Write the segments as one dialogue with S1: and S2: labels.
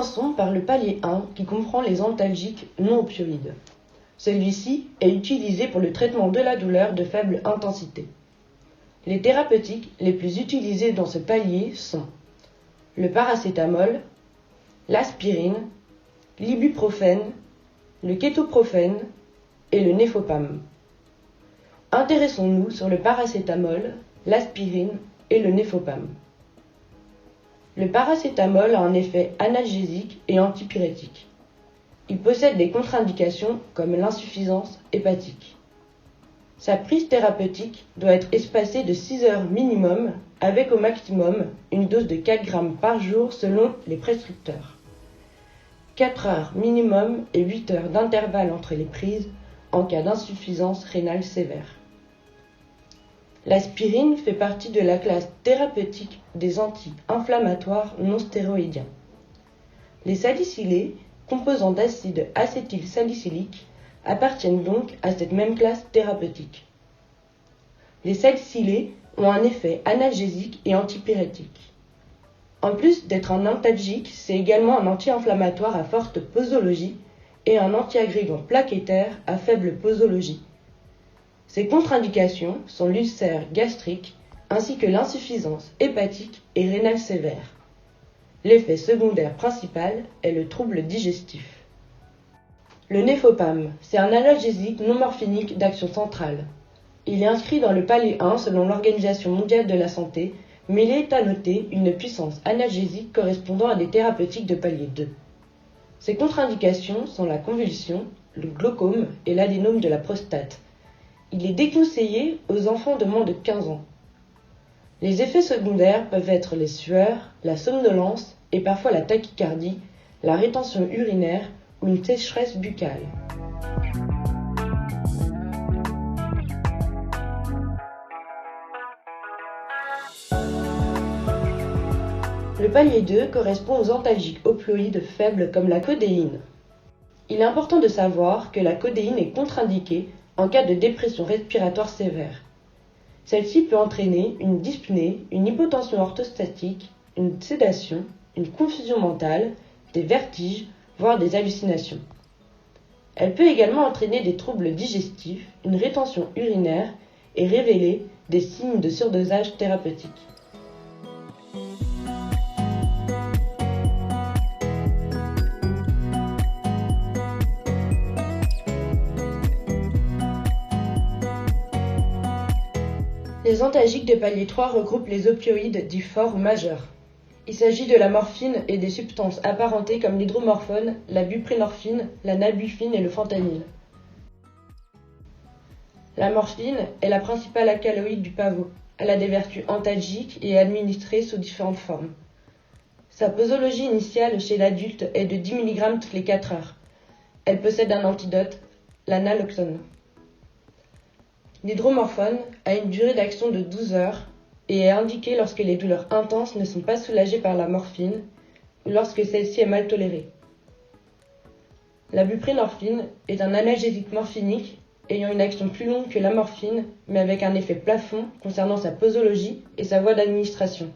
S1: Commençons par le palier 1 qui comprend les antalgiques non opioïdes. Celui-ci est utilisé pour le traitement de la douleur de faible intensité. Les thérapeutiques les plus utilisées dans ce palier sont le paracétamol, l'aspirine, l'ibuprofène, le kétoprofène et le néfopam. Intéressons-nous sur le paracétamol, l'aspirine et le néfopam. Le paracétamol a un effet analgésique et antipyrétique. Il possède des contre-indications comme l'insuffisance hépatique. Sa prise thérapeutique doit être espacée de 6 heures minimum, avec au maximum une dose de 4 grammes par jour selon les prescripteurs. 4 heures minimum et 8 heures d'intervalle entre les prises en cas d'insuffisance rénale sévère. L'aspirine fait partie de la classe thérapeutique des anti-inflammatoires non stéroïdiens. Les salicylés, composants d'acide acétylsalicylique, appartiennent donc à cette même classe thérapeutique. Les salicylés ont un effet analgésique et antipyrétique. En plus d'être un antalgique, c'est également un anti-inflammatoire à forte posologie et un antiagrégant plaquettaire à faible posologie. Ces contre-indications sont l'ulcère gastrique ainsi que l'insuffisance hépatique et rénale sévère. L'effet secondaire principal est le trouble digestif. Le néfopam, c'est un analgésique non morphinique d'action centrale. Il est inscrit dans le palier 1 selon l'Organisation mondiale de la santé, mais il est à noter une puissance analgésique correspondant à des thérapeutiques de palier 2. Ses contre-indications sont la convulsion, le glaucome et l'adénome de la prostate. Il est déconseillé aux enfants de moins de 15 ans. Les effets secondaires peuvent être les sueurs, la somnolence et parfois la tachycardie, la rétention urinaire ou une sécheresse buccale. Le palier 2 correspond aux antalgiques opioïdes faibles comme la codéine. Il est important de savoir que la codéine est contre-indiquée en cas de dépression respiratoire sévère. Celle-ci peut entraîner une dyspnée, une hypotension orthostatique, une sédation, une confusion mentale, des vertiges, voire des hallucinations. Elle peut également entraîner des troubles digestifs, une rétention urinaire et révéler des signes de surdosage thérapeutique. Les antalgiques de palier 3 regroupent les opioïdes dits forts ou majeurs. Il s'agit de la morphine et des substances apparentées comme l'hydromorphone, la buprenorphine, la nalbuphine et le fentanyl. La morphine est la principale alcaloïde du pavot. Elle a des vertus antalgiques et est administrée sous différentes formes. Sa posologie initiale chez l'adulte est de 10 mg toutes les 4 heures. Elle possède un antidote, la naloxone. L'hydromorphone a une durée d'action de 12 heures et est indiquée lorsque les douleurs intenses ne sont pas soulagées par la morphine ou lorsque celle-ci est mal tolérée. La buprenorphine est un analgésique morphinique ayant une action plus longue que la morphine, mais avec un effet plafond concernant sa posologie et sa voie d'administration.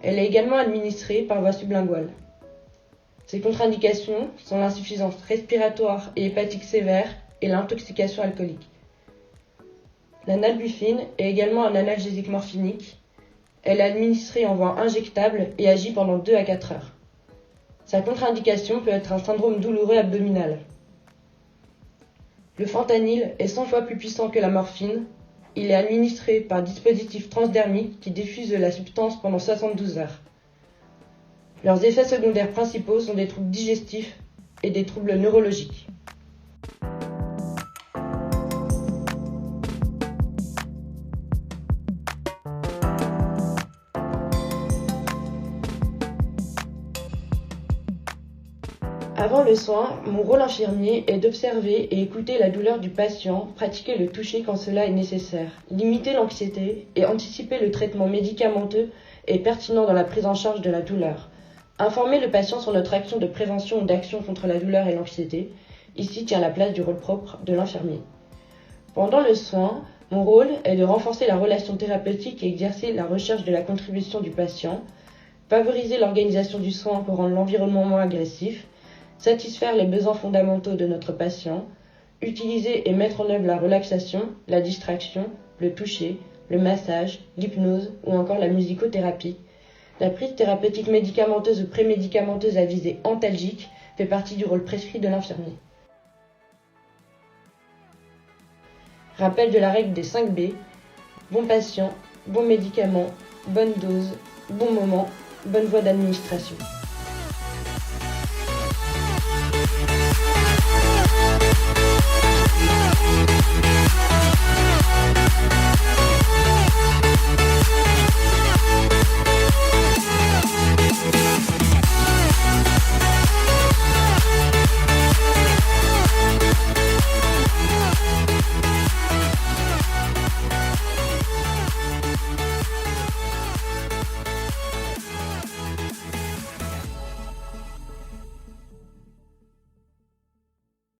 S1: Elle est également administrée par voie sublinguale. Ses contre-indications sont l'insuffisance respiratoire et hépatique sévère et l'intoxication alcoolique. La nalbuphine est également un analgésique morphinique. Elle est administrée en voie injectable et agit pendant 2 à 4 heures. Sa contre-indication peut être un syndrome douloureux abdominal. Le fentanyl est 100 fois plus puissant que la morphine. Il est administré par dispositif transdermique qui diffuse la substance pendant 72 heures. Leurs effets secondaires principaux sont des troubles digestifs et des troubles neurologiques. Avant le soin, mon rôle infirmier est d'observer et écouter la douleur du patient, pratiquer le toucher quand cela est nécessaire, limiter l'anxiété et anticiper le traitement médicamenteux et pertinent dans la prise en charge de la douleur. Informer le patient sur notre action de prévention ou d'action contre la douleur et l'anxiété, ici tient la place du rôle propre de l'infirmier. Pendant le soin, mon rôle est de renforcer la relation thérapeutique et exercer la recherche de la contribution du patient, favoriser l'organisation du soin pour rendre l'environnement moins agressif, satisfaire les besoins fondamentaux de notre patient, utiliser et mettre en œuvre la relaxation, la distraction, le toucher, le massage, l'hypnose ou encore la musicothérapie. La prise thérapeutique médicamenteuse ou prémédicamenteuse à visée antalgique fait partie du rôle prescrit de l'infirmier. Rappel de la règle des 5 B, bon patient, bon médicament, bonne dose, bon moment, bonne voie d'administration.